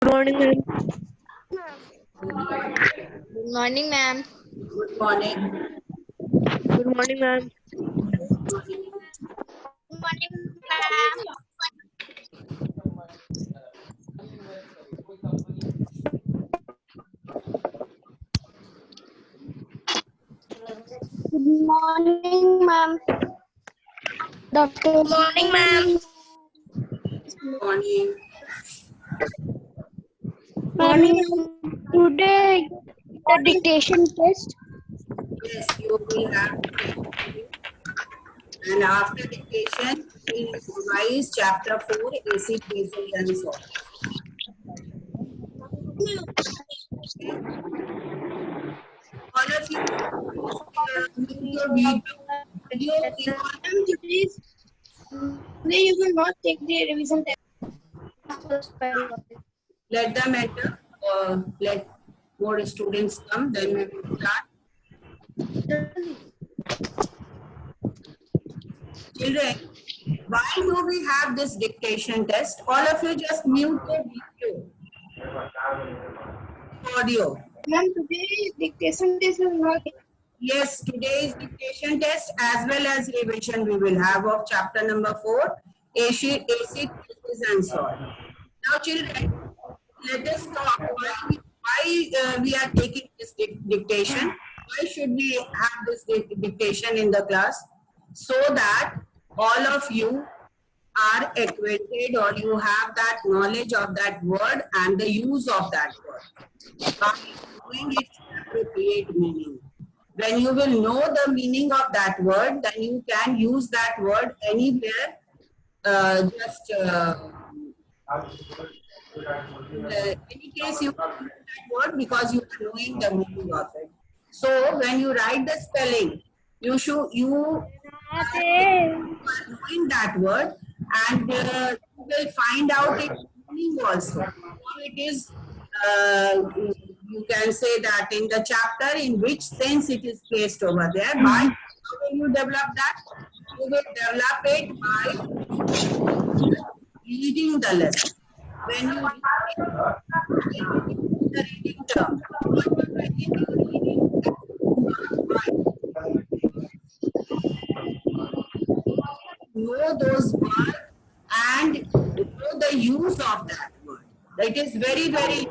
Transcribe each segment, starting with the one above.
Good morning, ma'am. Good morning, ma'am. Good morning. Good morning, ma'am. Good morning, ma'am. Good morning, ma'am. Doctor. Good morning, ma'am. Morning. Ma'am, today the dictation test. Yes, you will have dictation. And after dictation, we revise chapter 4, acid, bases, and salt. Okay? All of you, mute your video. Keep on. Today you will not take the revision test. Let them enter. Let more students come. Then we will start. Children, why do we have this dictation test? All of you just mute your video, audio. Ma'am, today dictation test will not. Yes, today's dictation test as well as revision we will have of chapter number 4, acid, bases and salt. Now children, let us talk why we are taking this dictation. Why should we have this dictation in the class? So that all of you are acquainted or you have that knowledge of that word and the use of that word by knowing its appropriate meaning. When you will know the meaning of that word, then you can use that word anywhere. In any case, you can use that word because you are knowing the meaning of it. So when you write the spelling, you are knowing that word, and you will find out its meaning also. How it is, you can say that in the chapter in which sense it is placed over there. By how will you develop that? You will develop it by reading the lesson. When you read the reading term, whatever it is you reading, know those words and know the use of that word. That is very, very.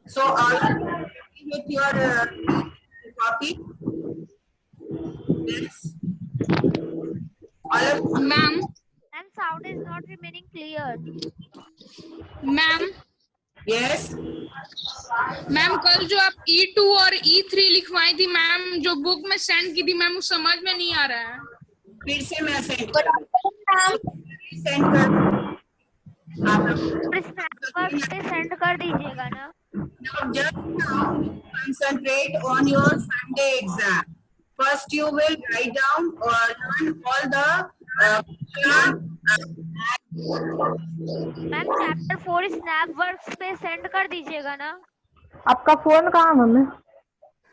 So, are you ready with your copy? Yes. All of ma'am And sound is not remaining clear. Ma'am yes. Ma'am कल जो आप E2 और E3 लिखवाई थी ma'am, जो book में send की थी मैम, वो समझ में नहीं आ रहा है। फिर से मैं सेंड कर दूँ। सेंड कर आप लोग स्नैप पे सेंड कर दीजिएगा ना। Now, just now, concentrate on your Sunday exam. First, you will write down or learn all the ma'am chapter 4 snap works पे सेंड कर दीजिएगा ना। आपका फोन कहाँ है मम्मी?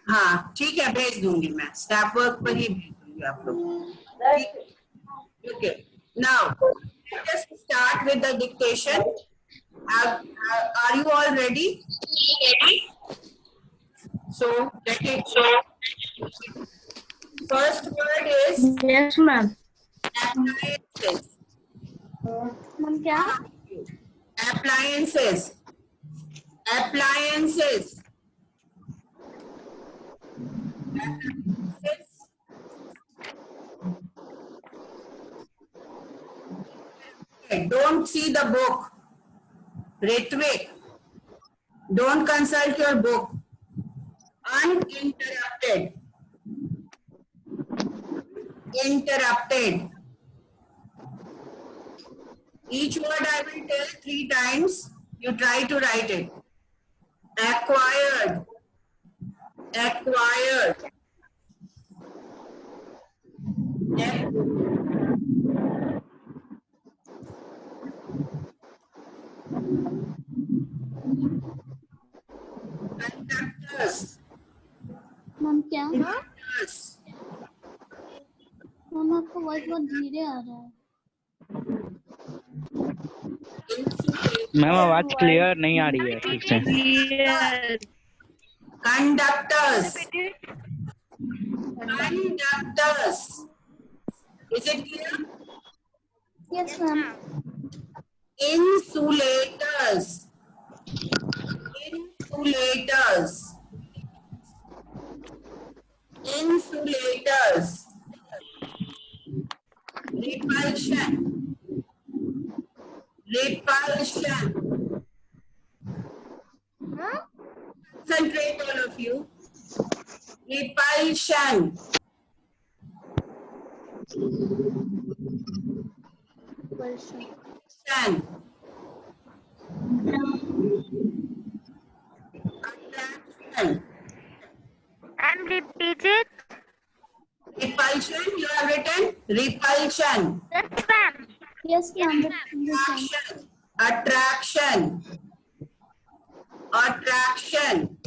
हाँ ठीक है, भेज दूंगी मैं, स्नैप वर्क पर ही भेज दूंगी आप लोग। Okay, now let us start with the dictation. Are you all ready? So let it. First word is Yes, ma'am. appliances. Ma'am, क्या? Appliances. Appliances. Don't see the book. Ritvik, don't consult your book. Uninterrupted. Interrupted. Each word I will tell 3 times. You try to write it. Acquired. Acquired. Conductors. Ma'am, क्या? Conductors. Ma'am, आपका voice बहुत धीरे आ रहा है। Insulators. Ma'am आवाज clear नहीं आ रही है ठीक से। Conductors. Conductors. Is it clear? Yes, ma'am. Insulators. Insulators. Insulators. Repulsion. Repulsion. Concentrate, all of you. Repulsion. Attraction. Attraction. And repeat it. Repulsion, you have written repulsion. Yes, ma'am. Yes, ma'am. Attraction. Attraction. Attraction.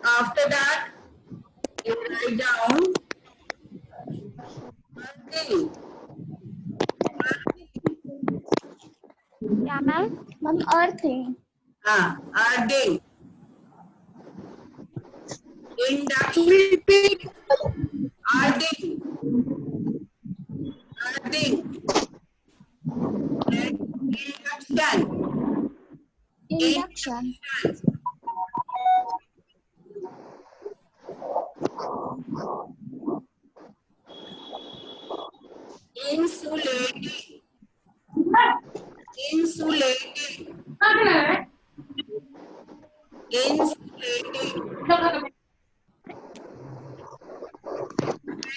After that, you write down earthing. Yeah, ma'am. Ma'am, earthing. Earthing. Induction. Earthing. Earthing. Induction. Induction. Insulating. Insulating. Insulating.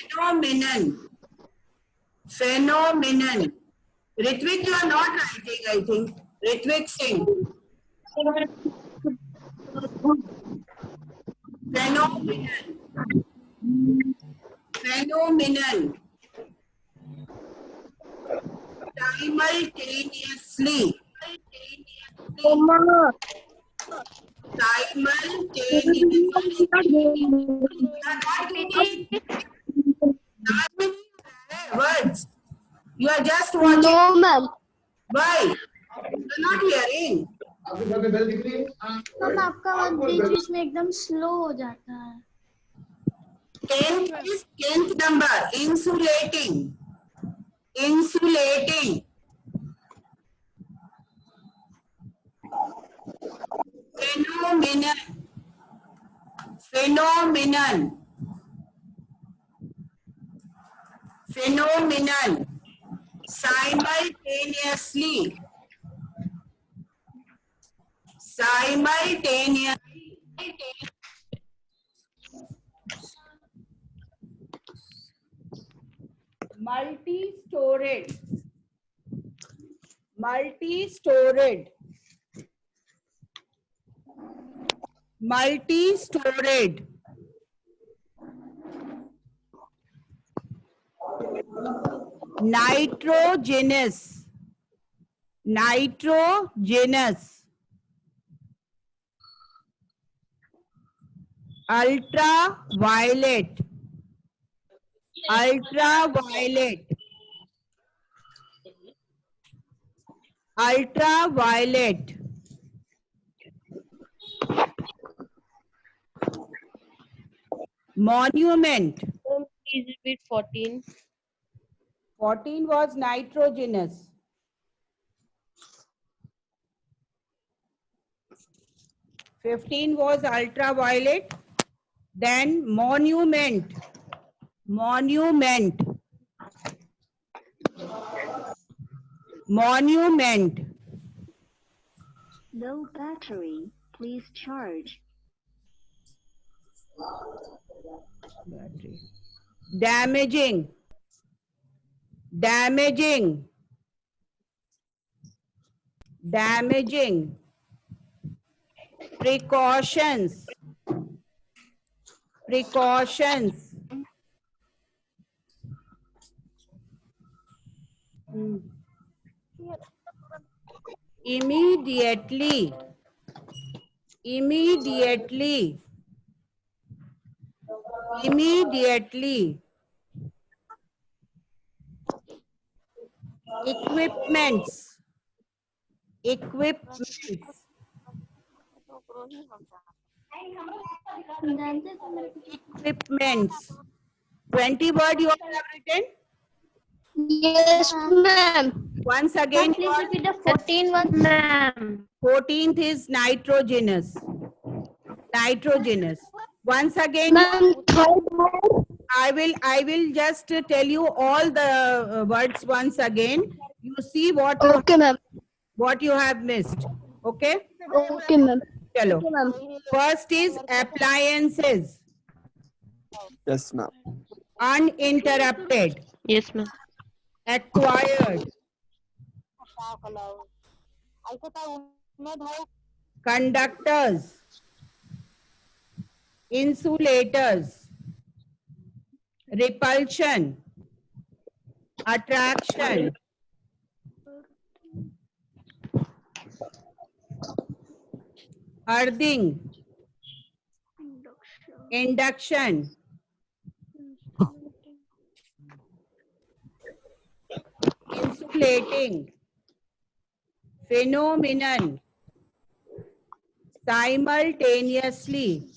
Phenomenon. Phenomenon. Ritvik, you are not writing, I think. Ritvik Singh. Phenomenon. Phenomenon. Simultaneously. Words. You are just watching. No, ma'am. Why? You are not hearing. Ma'am आपका आवाज बीच में एकदम slow हो जाता है. 10th is 10th number. Insulating. Insulating. Phenomenon. Phenomenon. Phenomenon. Simultaneously. Simultaneously. Multi-storage. Multi-storage. Multi-storage. Nitrogenous. Nitrogenous. Ultraviolet. Ultraviolet. Ultraviolet. Monument. Please repeat 14. 14 was nitrogenous. 15 was ultraviolet. Then monument. Monument. Monument. Low battery. Please charge. Battery. Damaging. Damaging. Damaging. Precautions. Precautions. Immediately. Immediately. Immediately. Equipments. Equipments. Equipments. 20 word you all have written. Yes, ma'am. Once Ma'am, again, please repeat the 14 one. Ma'am. 14th is nitrogenous. Nitrogenous. Once again, Ma'am, third word. I will just tell you all the words once again. You see Okay, ma'am. what you have missed. Okay? Okay, ma'am. Chalo. Okay, ma'am. First is appliances. Yes, ma'am. Uninterrupted. Yes, ma'am. Acquired. Conductors. Insulators. Repulsion. Attraction. Earthing. Induction. Insulating. Phenomenon. Simultaneously.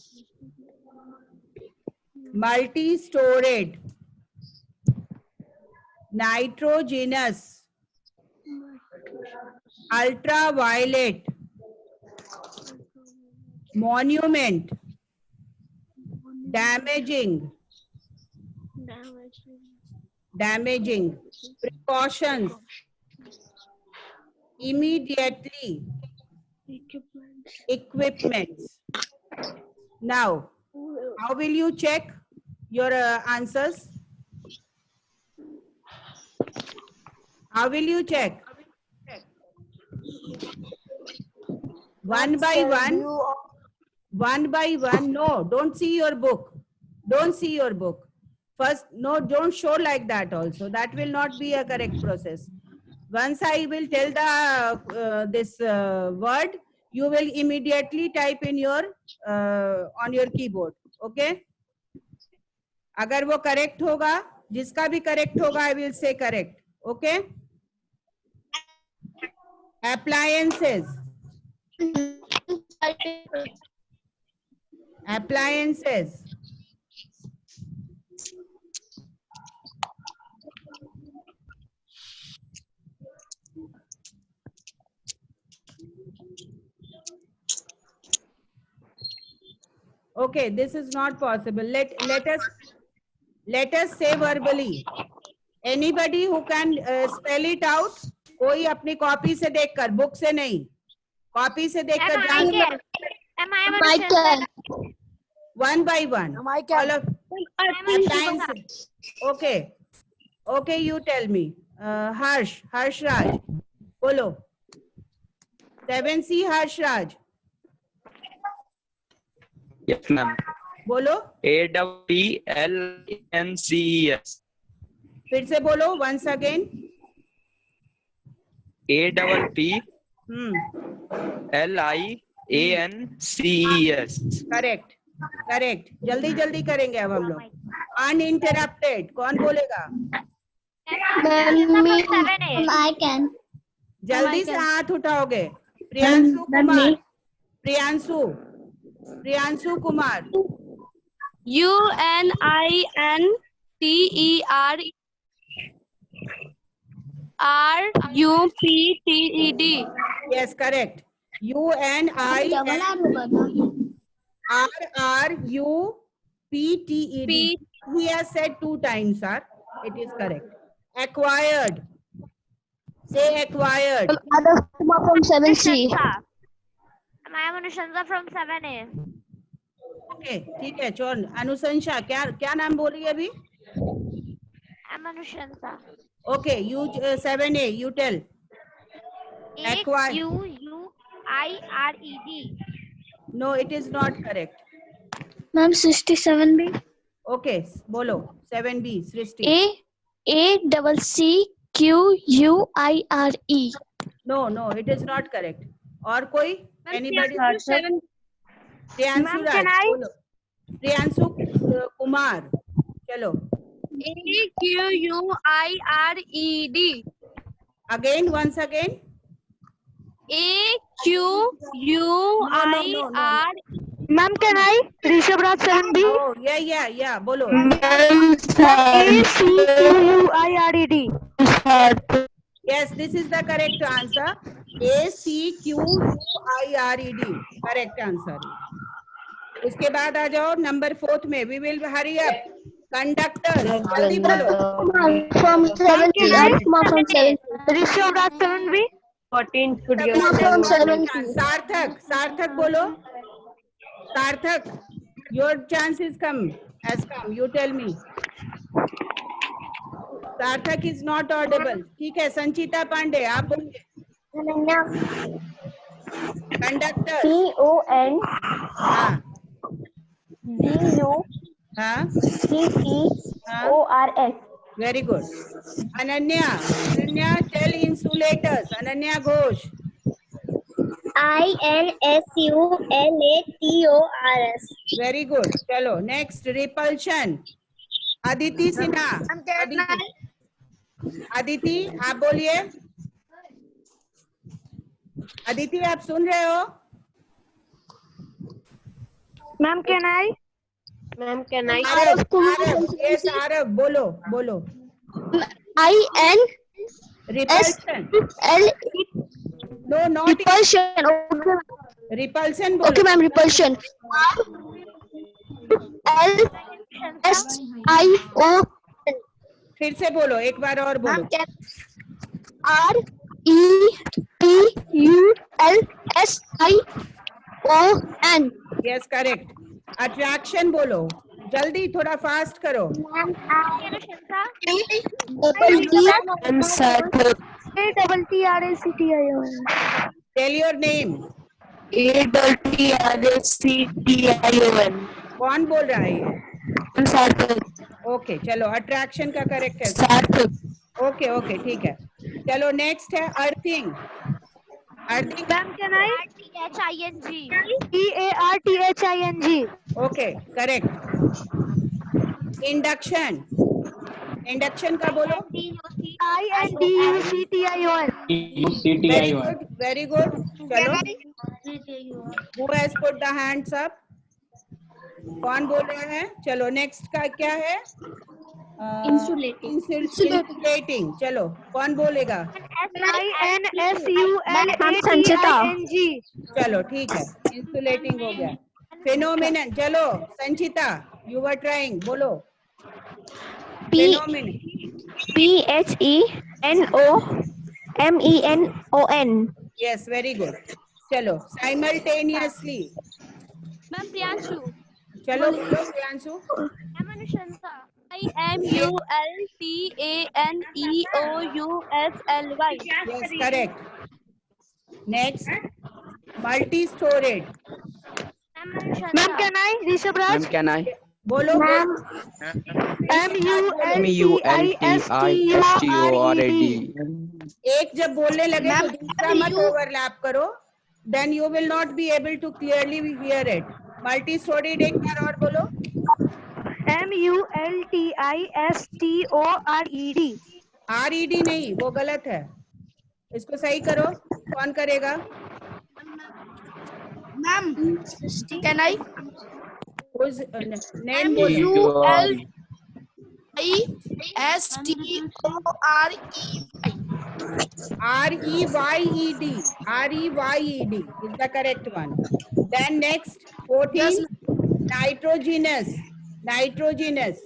Multi-storied. Nitrogenous. Ultraviolet. Monument. Damaging. Damaging. Precautions. Immediately. Equipments. Now, how will you check your answers? How will you check? One by one. One by one. No, don't see your book. Don't see your book. First, no, don't show like that also. That will not be a correct process. Once I will tell the this word, you will immediately type in your on your keyboard. Okay? अगर वो correct होगा, जिसका भी correct होगा, I will say correct. Okay? Appliances. Appliances. Okay, this is not possible. Let us say verbally. Anybody who can spell it out? कोई अपनी copy से देखकर, बुक से नहीं, कॉपी से देखकर जान. One by one. All of appliances. Okay. Okay, you tell me. Harsh Raj. Bolo. 7C Harsh Raj. Yes, ma'am. बोलो. APPLANCES. फिर से बोलो once again. APPLIANCES. करेक्ट. जल्दी जल्दी करेंगे अब हम लोग. अनइंटरप्टेड. कौन बोलेगा? I can. जल्दी से हाथ उठाओगे. Priyanshu Kumar. UNINTERRUPTED. Yes, correct. UNINRRUPTED. He has said 2 times, sir. It is correct. Acquired. Say acquired. From 7C. I am Anushansa from 7A. Okay, ठीक है. चोर अनुशंसा. क्या नाम बोल रही है अभी? I am Anushansa. Okay, you 7A. You tell. Acquired. AQUIRED. No, it is not correct. Ma'am, 67B. Okay, बोलो. 7B. Srishti. ACCQUIRE. No, it is not correct. और कोई? Anybody? प्रियांशु राज. बोलो. प्रियांशु कुमार. चलो. AQUIRED. Again, once again. AQUIR. Ma'am, can I? Rishabh Raj 7B. Oh, yeah. बोलो. ACQUIRED. Yes, this is the correct answer. ACQUIRED. Correct answer. उसके बाद आ जाओ number 4 में. We will hurry up. Conductor. जल्दी बोलो. From 7C. From 7C. Rishabh Raj 7B. 14 from 7C. सार्थक बोलो. सार्थक, your chance has come. You tell me. सार्थक is not audible. ठीक है, संचिता पांडे आप बोलिए. कंडक्टर. CON हाँ हाँ DUCCORS. Very good. Ananya tell insulators. Ananya Ghosh. INSULATORS. Very good. चलो नेक्स्ट. रिपल्शन. अदिति सिन्हा. अदिति आप बोलिए. अदिति आप सुन रहे हो? Ma'am, can I? Aarav. Yes Aarav बोलो. IN. Repulsion. L. No not Repulsion. Okay. Repulsion बोलो. Okay, ma'am. Repulsion. RLSIO. फिर से बोलो. एक बार और बोलो. REPULSION. Yes correct. अट्रैक्शन बोलो. जल्दी थोड़ा फास्ट करो. Tell your name. ATTRACTION. कौन बोल रहा है ये? सार्थक. ओके चलो. अट्रैक्शन का करेक्ट है. सार्थक. ओके ठीक है. चलो नेक्स्ट है earthing. Ma'am, can I? THING. EARTHING. Okay correct. Induction का बोलो. INDUCTION. Very good. चलो. Who has put the hands up? कौन बोल रहा है? चलो नेक्स्ट का क्या है? इंसुलेटिंग. चलो कौन बोलेगा? INSULATING. चलो ठीक है. इंसुलेटिंग हो गया. फिनोमिनन. चलो संचिता यू वर ट्राइंग. बोलो. Phenomenon. PHENOMENON. Yes very good. चलो साइमल्टेनियसली. मैम प्रियांशु. चलो बोलो प्रियांशु. अनुशंसा. IMULTANEOUSLY. Yes correct. Next multi storeyed. Ma'am, can I? Rishabh Raj. Ma'am, can I? बोलो. MULTISTORAD. एक जब बोलने लगे तो दूसरा मत ओवरलैप करो. Then you will not be able to clearly hear it. Multi storeyed एक बार और बोलो. MULTISTORED. RED नहीं, वो गलत है. इसको सही करो. कौन करेगा? Ma'am can I? Whose name बोलो. REYED. REYED is the correct one. Then next 14 nitrogenous. NITREGNOUS.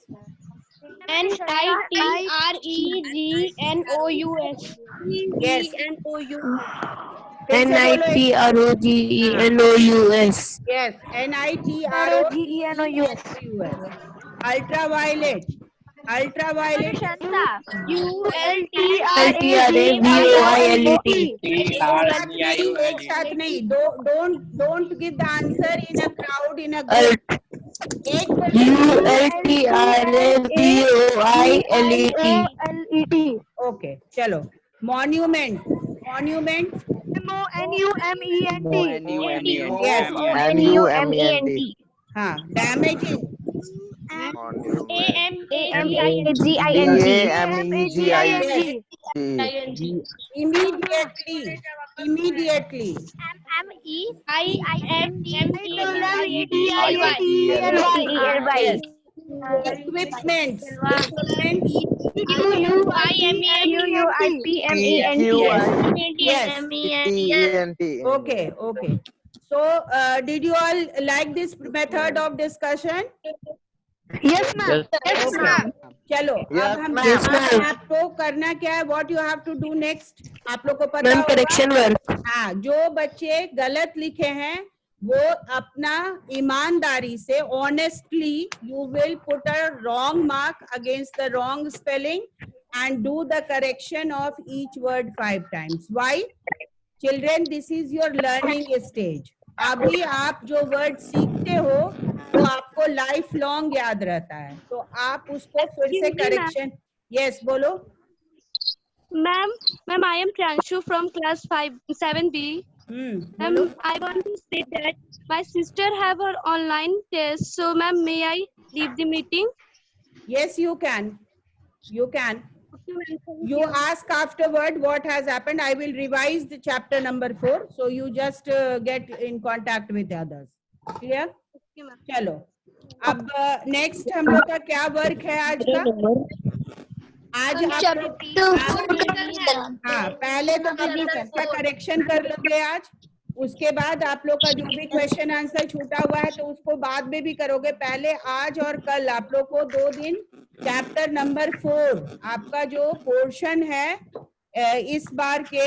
Yes. NITROGENOUS. Yes. NITROGENOUS. Ultraviolet. अनुशंसा. ULTRAVIOLET. एक साथ नहीं. Don't give the answer in a crowd in a group. एक ULTRAVIOLET. Okay चलो. Monument. MONUMENT. Yes. MUMENT. हाँ. Damaging. DAMEGING. Immediately. Immediately. MEDIY. Equipments. Yes. Okay, okay. So, did you all like this method of discussion? Yes, ma'am. Yes, ma'am. चलो अब हम Yes, ma'am. आपको करना क्या है? What you have to do next? आप लोग को पता मैम होगा? Correction work. हाँ, जो बच्चे गलत लिखे हैं वो अपना ईमानदारी से honestly you will put a wrong mark against the wrong spelling and do the correction of each word 5 times. Why? Children, this is your learning stage. अभी आप जो वर्ड सीखते हो वो आपको लाइफ लॉन्ग याद रहता है, तो आप उसको फिर से करेक्शन. यस, बोलो. Ma'am, I am Pranshu from class 7B. बोलो. I want to say that my sister have her online test. So, ma'am, may I leave the meeting? Yes, you can. You can. You ask afterward what has happened. I will revise the chapter number 4. So you just get in contact with others. Clear? चलो. अब next हम लोग का क्या work है आज का? आज आप हाँ, पहले तो आप लोग इसका करेक्शन कर लोगे आज. उसके बाद आप लोग का जो भी क्वेश्चन आंसर छूटा हुआ है तो उसको बाद में भी करोगे. पहले आज और कल आप लोग को 2 दिन चैप्टर नंबर 4 आपका जो पोर्शन है इस बार के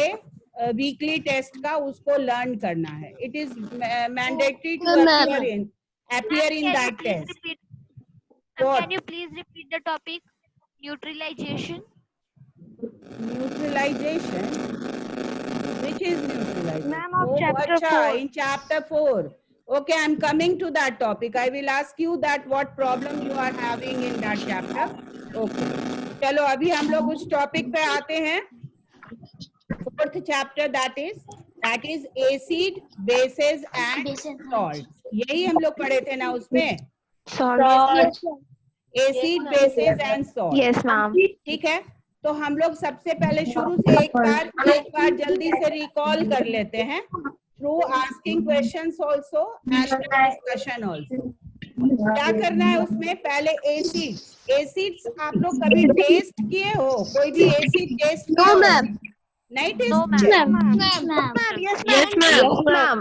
वीकली टेस्ट का उसको लर्न करना है. It is mandatory to appear in that test. Can you please repeat the topic? Neutralization. Neutralization. Which is neutralization? Ma'am, of chapter 4. In chapter 4. Okay, I'm coming to that topic. I will ask you that what problem you are having in that chapter. Okay. चलो अभी हम लोग उस topic पे आते हैं. 4th chapter that is acid, bases and salts. यही हम लोग पढ़े थे ना उसमें. Acid, basis and salt. Yes, ma'am. ठीक है, तो हम लोग सबसे पहले शुरू से एक बार जल्दी से रिकॉल कर लेते हैं through asking questions also and discussion also. क्या करना है उसमें? पहले एसिड्स आप लोग कभी टेस्ट किए हो? कोई भी एसिड टेस्ट? No ma'am. नहीं test? Yes, ma'am.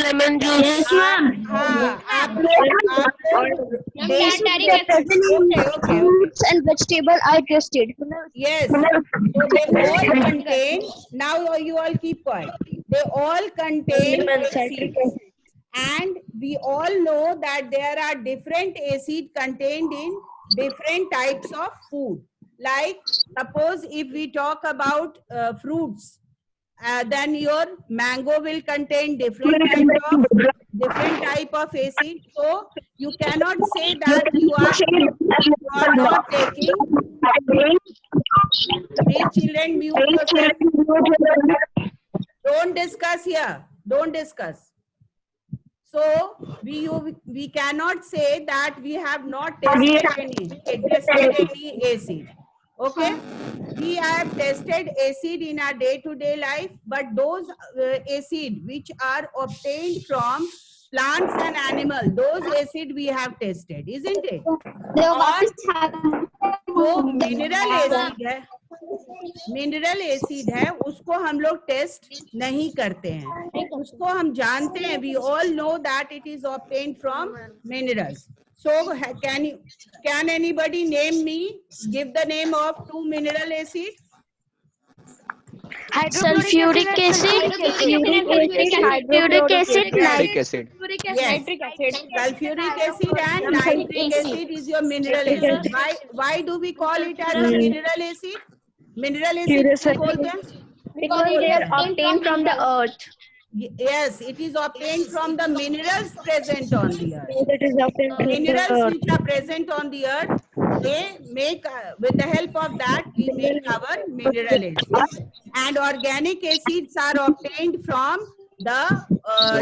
Lemon juice. Yes, ma'am. हाँ, आप लोग Fruits and vegetable I tasted. yes, so they all contain, now you all keep quiet, they all contain acids, and we all know that there are different acid contained in different types of food. Like suppose if we talk about fruits, then your mango will contain different type of acid. So you cannot say that you are not taking. Please children, mute yourself. Don't discuss here. Don't discuss. So we cannot say that we have not tested any acid. Okay, we have tested acid in our day-to-day life, but those acid which are obtained from plants and animals, those acid we have tested, isn't it? तो mineral acid है उसको हम लोग test नहीं करते हैं. उसको हम जानते हैं, we all know that it is obtained from minerals. So can anybody name me, give the name of 2 mineral acid? Sulfuric acid, Sulfuric acid, Nitric acid. Yes. Sulfuric acid and nitric acid is your mineral acid. Why do we call it as a mineral acid? Mineral acid क्यों बोलते हैं? because they are obtained from the earth. Yes, it is obtained from the minerals present on the earth. It is obtained from the Minerals earth. which are present on the earth, they make with the help of that we make our mineral acids. And organic acids are obtained from the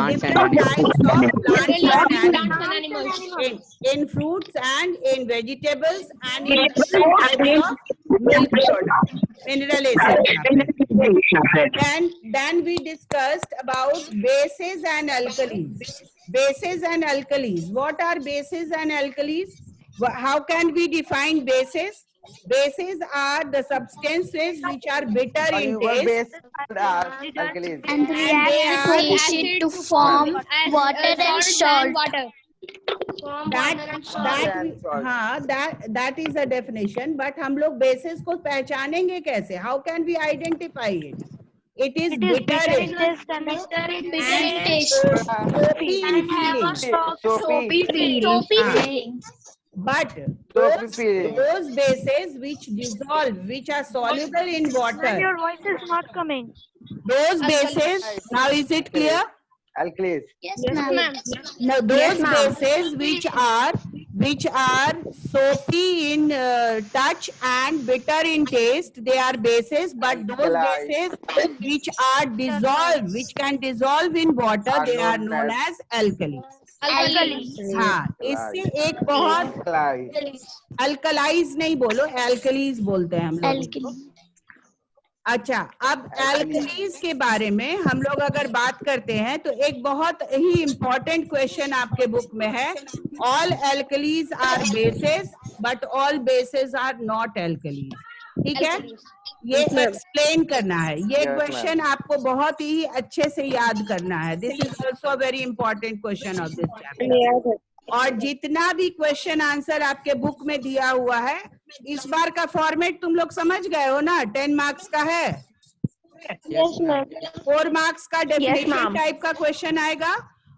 different types of plants and animals. In fruits and in vegetables and in different types of milk products. Mineral acids. Then we discussed about bases and alkalis. Bases and alkalis. What are bases and alkalis? How can we define bases? Bases are the substances which are bitter in taste And react with acid to form water and salt. that is a definition. But हम लोग bases को पहचानेंगे कैसे? How can we identify it? It is bitter in taste and soapy in feeling. But those bases which dissolve, which are soluble in water, Your voice is not coming. those bases, now is it clear? Alkalis. Yes, ma'am. Now those bases which are soapy in touch and bitter in taste, they are bases. But those bases which are dissolved, which can dissolve in water, they are known as alkalis. हाँ, इससे एक बहुत अल्कलाइज नहीं बोलो, alkalis बोलते हैं हम लोग। अच्छा, अब एल्कलीज के बारे में हम लोग अगर बात करते हैं तो एक बहुत ही इम्पोर्टेंट क्वेश्चन आपके बुक में है, all alkalis are bases but all bases are not alkalis. ठीक है, ये एक्सप्लेन करना है, ये क्वेश्चन आपको बहुत ही अच्छे से याद करना है। This is also very important question of this chapter. और जितना भी क्वेश्चन आंसर आपके बुक में दिया हुआ है, इस बार का फॉर्मेट तुम लोग समझ गए हो ना? 10 मार्क्स का है, 4 मार्क्स का डेफिनेशन टाइप का क्वेश्चन आएगा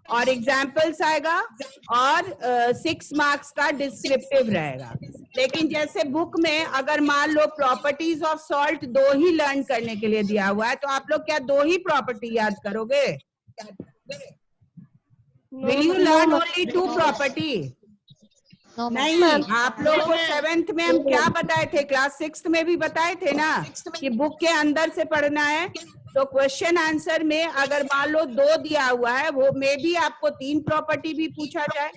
और एग्जाम्पल्स आएगा और 6 मार्क्स का डिस्क्रिप्टिव रहेगा। लेकिन जैसे बुक में अगर मान लो प्रॉपर्टीज ऑफ सॉल्ट 2 ही लर्न करने के लिए दिया हुआ है, तो आप लोग क्या 2 ही प्रॉपर्टी याद करोगे? Will you learn only 2 property? नहीं, आप लोग को 7th में हम क्या बताए थे, क्लास 6th में भी बताए थे ना कि बुक के अंदर से पढ़ना है। तो क्वेश्चन आंसर में अगर मान लो 2 दिया हुआ है, वो में भी आपको 3 प्रॉपर्टी भी पूछा जाए,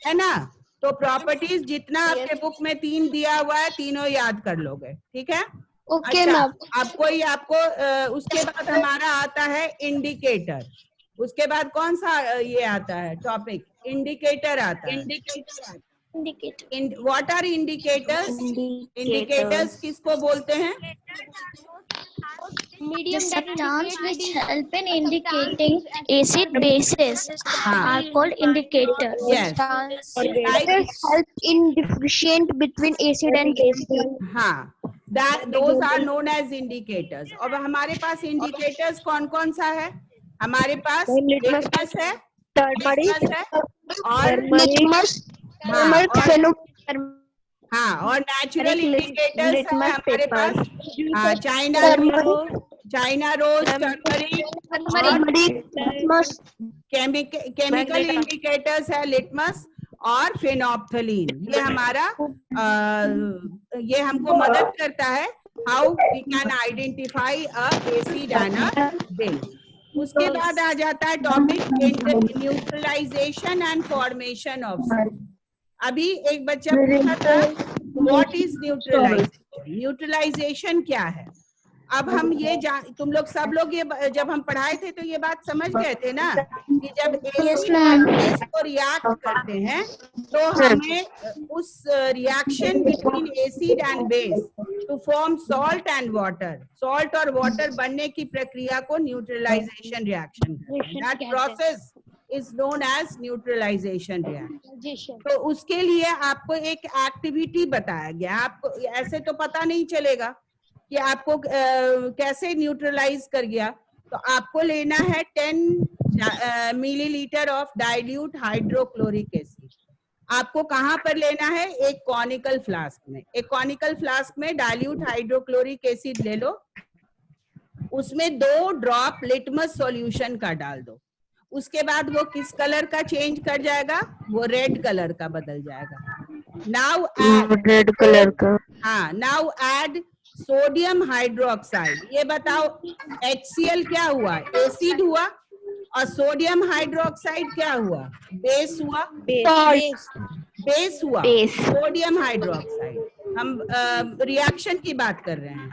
है ना? तो प्रॉपर्टीज जितना आपके बुक में 3 दिया हुआ है, तीनों याद कर लोगे। ठीक है, ओके अच्छा, मैम। आपको उसके बाद हमारा आता है इंडिकेटर। उसके बाद कौन सा ये आता है टॉपिक? इंडिकेटर आता है। What are indicators? इंडिकेटर्स किसको बोलते हैं? The substance which help in indicating acid bases are called indicators. Yes. Indicators help in differentiate between acid and base. हाँ, those are known as indicators. अब हमारे पास indicators कौन कौन सा है? हमारे पास लिटमस है, और नेचुरल इंडिकेटर्स है हमारे पास, China rose, turmeric, chemical indicators है लिटमस और फेनोप्थलीन। ये हमारा ये हमको मदद करता है how we can identify a acid and a base. उसके बाद आ जाता है topic neutralisation and formation of salt. अभी एक बच्चा पूछा था व्हाट इज न्यूट्रलाइजेशन, न्यूट्रलाइजेशन क्या है? अब हम ये तुम लोग सब लोग ये जब हम पढ़ाए थे तो ये बात समझ गए थे ना कि जब एसिड को रिएक्ट करते हैं तो हमें उस reaction between acid and base to form salt and water, salt और वाटर बनने की प्रक्रिया को न्यूट्रलाइजेशन रिएक्शन कहते हैं। That process is known as neutralisation reaction. तो उसके लिए आपको एक एक्टिविटी बताया गया। आपको ऐसे तो पता नहीं चलेगा कि आपको कैसे न्यूट्रलाइज कर गया। तो आपको लेना है 10 millilitre of dilute hydrochloric acid. आपको कहाँ पर लेना है? एक कॉनिकल फ्लास्क में। एक कॉनिकल फ्लास्क में डाइल्यूट हाइड्रोक्लोरिक एसिड ले लो, उसमें 2 ड्रॉप लिटमस सॉल्यूशन का डाल दो। उसके बाद वो किस कलर का चेंज कर जाएगा? वो रेड कलर का बदल जाएगा। नाउ ऐड रेड कलर का, हाँ, नाउ ऐड सोडियम हाइड्रोक्साइड। ये बताओ HCl क्या हुआ? एसिड हुआ। और सोडियम हाइड्रोक्साइड क्या हुआ? बेस हुआ। बेस हुआ, सोडियम हाइड्रोक्साइड। हम रिएक्शन की बात कर रहे हैं।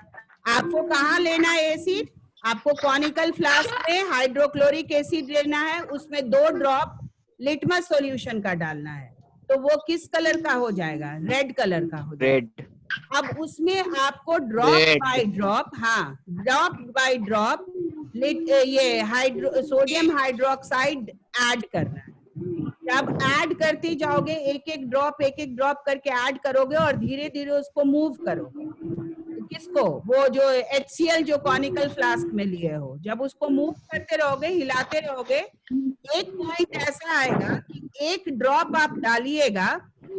आपको कहाँ लेना है एसिड? आपको कॉनिकल फ्लास्क में हाइड्रोक्लोरिक एसिड लेना है, उसमें 2 ड्रॉप लिटमस सॉल्यूशन का डालना है, तो वो किस कलर का हो जाएगा? रेड कलर का हो जाएगा। रेड। अब उसमें आपको ड्रॉप बाय ड्रॉप, हाँ ड्रॉप बाय ड्रॉप ये सोडियम हाइड्रोक्साइड ऐड करना है। जब ऐड करते जाओगे एक एक ड्रॉप करके ऐड करोगे और धीरे धीरे उसको मूव करोगे। किसको? वो जो HCl जो कॉनिकल फ्लास्क में लिए हो, जब उसको मूव करते रहोगे, हिलाते रहोगे, एक पॉइंट ऐसा आएगा कि एक ड्रॉप आप डालिएगा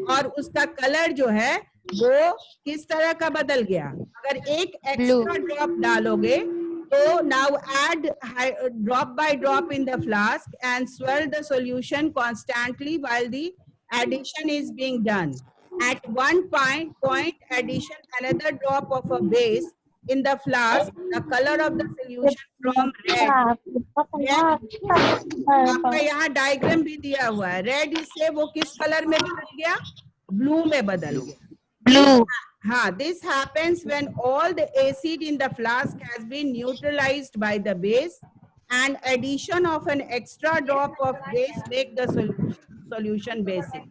और उसका कलर जो है वो किस तरह का बदल गया। अगर एक एक्स्ट्रा ड्रॉप डालोगे तो now add drop by drop in the flask and swirl the solution constantly while the addition is being done. At one point addition another drop of a base in the flask, the color of the solution from red, आपका यहाँ diagram भी दिया हुआ है, red से वो किस colour में बदल गया? ब्लू में बदल गया। Blue. हाँ, this happens when all the acid in the flask has been neutralized by the base and addition of an extra drop of base make the solution basic.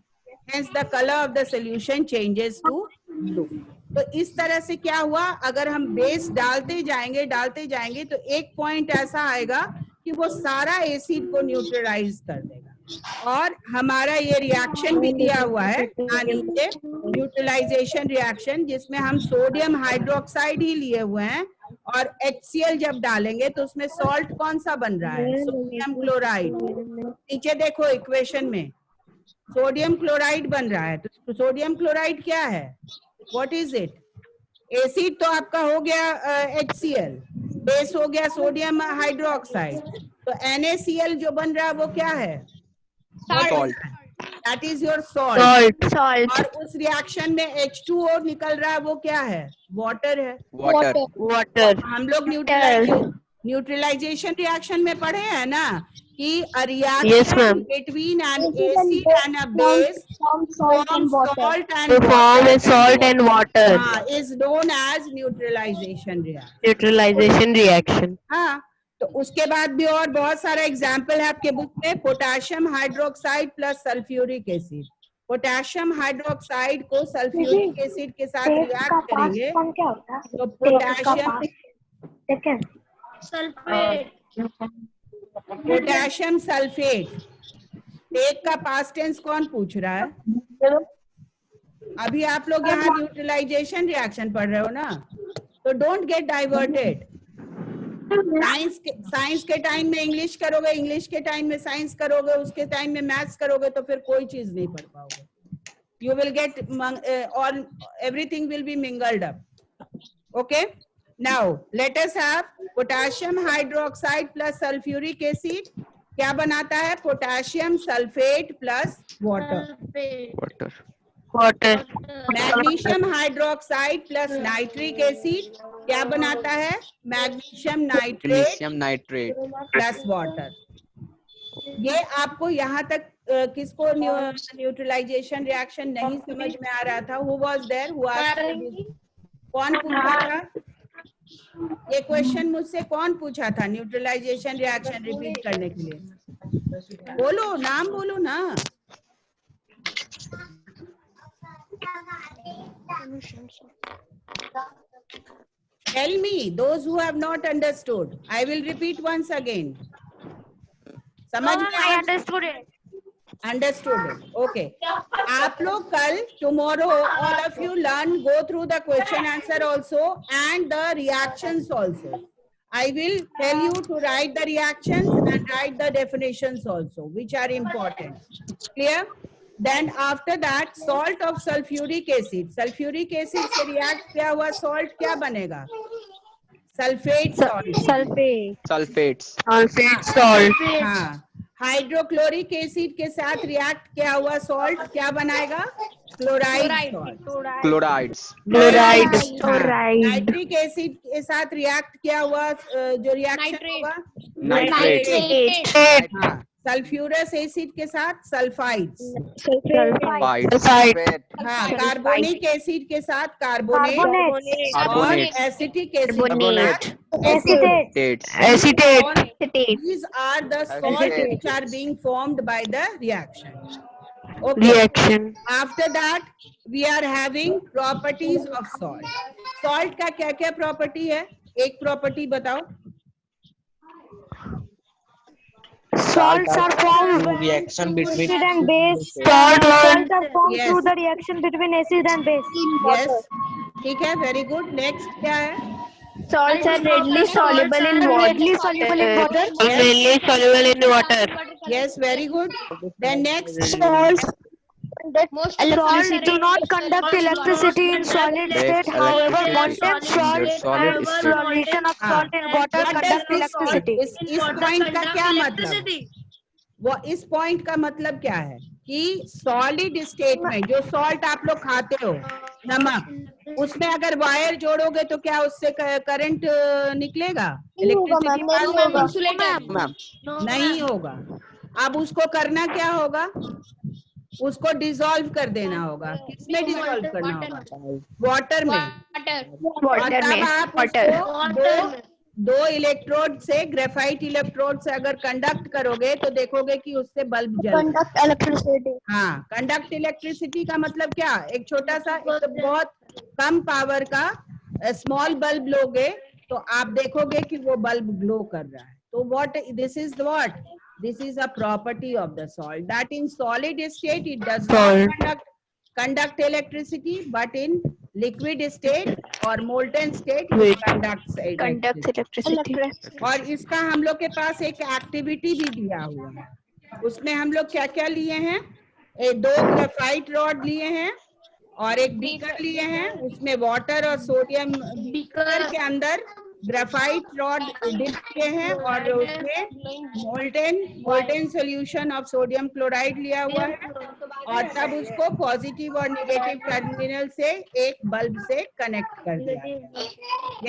Hence the color of the solution changes to blue. तो इस तरह से क्या हुआ? अगर हम base डालते जाएंगे तो एक पॉइंट ऐसा आएगा कि वो सारा एसिड को न्यूट्रलाइज कर देगा। और हमारा ये रिएक्शन भी दिया हुआ है नीचे, न्यूट्रलाइजेशन रिएक्शन, जिसमें हम सोडियम हाइड्रोक्साइड ही लिए हुए हैं और HCl जब डालेंगे तो उसमें सॉल्ट कौन सा बन रहा है? Sodium chloride. नीचे देखो इक्वेशन में सोडियम क्लोराइड बन रहा है, तो सोडियम क्लोराइड क्या है? What is it? एसिड तो आपका हो गया HCl, बेस हो गया सोडियम हाइड्रोक्साइड, तो NaCl जो बन रहा है वो क्या है? Salt. That is your salt. Salt. और उस रिएक्शन में H2O निकल रहा है, वो क्या है? वाटर है। Water. हम लोग न्यूट्रलाइजेशन रिएक्शन में पढ़े हैं ना कि a Yes, reaction ma'am. between an acid and a base forms salt and To form water, a salt and water. is known as neutralization reaction. Neutralization reaction. हाँ, तो उसके बाद भी और बहुत सारा एग्जाम्पल है आपके बुक में। Potassium hydroxide plus sulphuric acid, potassium hydroxide को सल्फ्यूरिक एसिड के साथ रिएक्ट करेंगे तो पोटेशियम सल्फेट। टेक का पास्ट टेंस कौन पूछ रहा है? अभी आप लोग यहाँ न्यूट्रलाइजेशन रिएक्शन पढ़ रहे हो ना, तो डोंट गेट डाइवर्टेड। साइंस के टाइम में इंग्लिश करोगे, इंग्लिश के टाइम में साइंस करोगे, उसके टाइम में मैथ्स करोगे, तो फिर कोई चीज नहीं पढ़ पाओगे। You will get all, everything will be mingled up. Okay. Now let us have potassium hydroxide plus sulfuric acid. क्या बनाता है? Potassium sulphate plus water. Water. Magnesium hydroxide plus nitric acid क्या बनाता है? Magnesium nitrate plus water. ये आपको यहाँ तक किसको न्यूट्रलाइजेशन रिएक्शन नहीं समझ में आ रहा था? Who was there? Who asked? कौन पूछा था ये क्वेश्चन? मुझसे कौन पूछा था न्यूट्रलाइजेशन रिएक्शन रिपीट करने के लिए? बोलो, नाम बोलो ना। Tell me, those who have not understood. I will repeat once again. समझ में I understood it. Understood. Okay. आप लोग कल, tomorrow, all of you learn, go through the question answer also and the reactions also. I will tell you to write the reactions and write the definitions also, which are important. Clear? Then after that, salt of sulfuric acid. Sulfuric acid से react किया हुआ salt क्या बनेगा? Sulfate salt. Sulfate salt. हाँ, hydrochloric acid के साथ react किया हुआ सॉल्ट क्या बनाएगा? Chloride salt. नाइट्रिक एसिड के साथ रिएक्ट किया हुआ जो रिएक्शन होगा? Nitrate. सल्फ्यूरस एसिड के साथ सल्फाइड्स, Sulfide. हाँ, कार्बोनिक एसिड के साथ कार्बोनेट, और Carbonate. एसिटिक एसिड के साथ Acetate. Acetate. These are the salts which are being formed by the reaction. Okay. Reaction. After that, we are having properties of salt. Salt का क्या क्या property है? एक property बताओ. Salts are formed reaction between acid and base. Salt Salts are formed Yes. through the reaction between acid and base. Yes. ठीक है, very good. Next क्या है? Salts are readily soluble in water. Readily soluble in water. Mainly soluble in water. Yes, very good. Then next, Salts do not conduct electricity in solid state. However, molten salt and solution of salt in water what does conduct this salt? electricity. इस point का क्या मतलब? वो इस point का मतलब क्या है? कि solid state में जो salt आप लोग खाते हो, नमक, उसमें अगर वायर जोड़ोगे तो क्या उससे करंट निकलेगा? इलेक्ट्रिसिटी नहीं होगा। अब उसको करना क्या होगा? उसको डिसॉल्व कर देना होगा। किसमें डिसॉल्व करना होगा? वाटर में। और तब आप उसको दो इलेक्ट्रोड से, ग्रेफाइट इलेक्ट्रोड से अगर कंडक्ट करोगे तो देखोगे कि उससे बल्ब जलेगा। Conduct electricity. हाँ, कंडक्ट इलेक्ट्रिसिटी का मतलब क्या? एक छोटा सा, एक बहुत कम पावर का स्मॉल बल्ब लोगे तो आप देखोगे कि वो बल्ब ग्लो कर रहा है। तो what this is what this is a property of the salt that in solid state it does not conduct electricity, but in liquid state or molten state it conducts electricity. और इसका हम लोग के पास एक एक्टिविटी भी दिया हुआ है। उसमें हम लोग क्या क्या लिए हैं? 2 ग्रेफाइट रॉड लिए हैं और एक बीकर लिए हैं। उसमें वाटर और सोडियम, बीकर के अंदर ग्रेफाइट रॉड डिप किए हैं और उसमें molten solution of sodium chloride लिया हुआ है और तब उसको पॉजिटिव और नेगेटिव टर्मिनल से एक बल्ब से कनेक्ट कर दिया।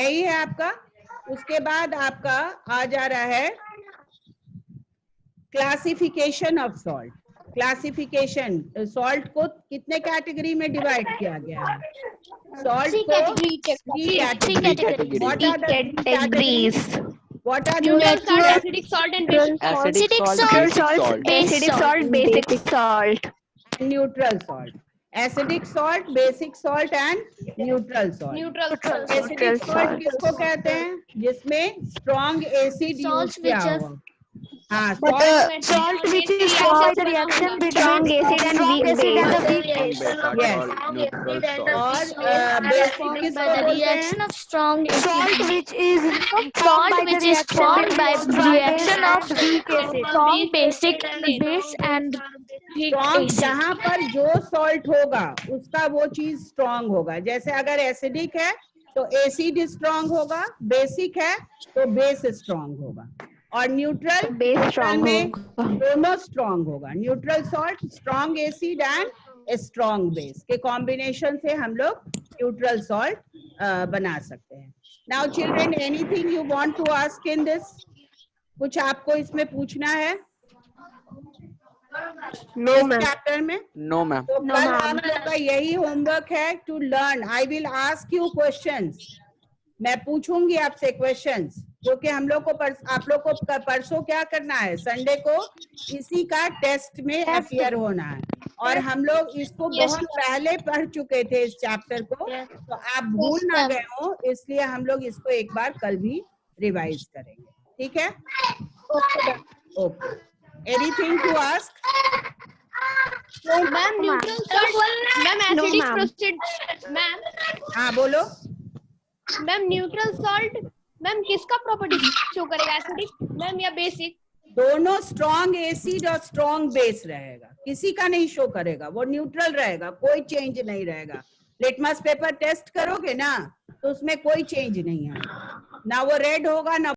यही है आपका। उसके बाद आपका आ जा रहा है classification of salt. Classification, salt को कितने कैटेगरी में डिवाइड किया गया है? सॉल्ट को 3 category. What are the categories? What are the acidic salt and basic Acidic salt, Acidic salt, basic salt. neutral salt? Acidic salt, basic salt and neutral salt. neutral salt. Acidic salt किसको कहते हैं? जिसमें strong acid use किया हुआ। हाँ, Salt which is formed the reaction between acid and weak base. yes. और basic किसको बोलते हैं? of strong Salt which is formed by reaction of weak acid. strong basic base and strong, जहाँ पर जो सॉल्ट होगा उसका वो चीज स्ट्रॉन्ग होगा। जैसे अगर एसिडिक है तो एसिड स्ट्रॉन्ग होगा, बेसिक है तो बेस स्ट्रॉन्ग होगा, और न्यूट्रल में दोनों स्ट्रॉन्ग होगा। Neutral salt strong acid and strong base के कॉम्बिनेशन से हम लोग न्यूट्रल सॉल्ट बना सकते हैं। Now children, anything you want to ask in this? कुछ आपको इसमें पूछना है? No, ma'am. चैप्टर में? No, ma'am. तो कल हम लोग का यही होमवर्क है, to learn. I will ask you questions. मैं पूछूंगी आपसे क्वेश्चंस, जो कि हम लोग को आप लोग को परसों क्या करना है? संडे को इसी का टेस्ट में अपियर होना है। और हम लोग इसको बहुत पहले पढ़ चुके थे इस चैप्टर को, तो आप भूल ना गए हो, इसलिए हम लोग इसको एक बार कल भी रिवाइज करेंगे। ठीक है? Okay. Anything to ask? Ma'am neutral salt, ma'am acidic proceed, ma'am हाँ बोलो। मैम न्यूट्रल सॉल्ट मैम किसका प्रॉपर्टी शो करेगा, एसिडिक मैम या बेसिक? दोनों स्ट्रॉन्ग एसिड और स्ट्रॉन्ग बेस रहेगा, किसी का नहीं शो करेगा, वो न्यूट्रल रहेगा, कोई चेंज नहीं रहेगा। लिटमस पेपर टेस्ट करोगे ना तो उसमें कोई चेंज नहीं आएगा, ना वो रेड होगा ना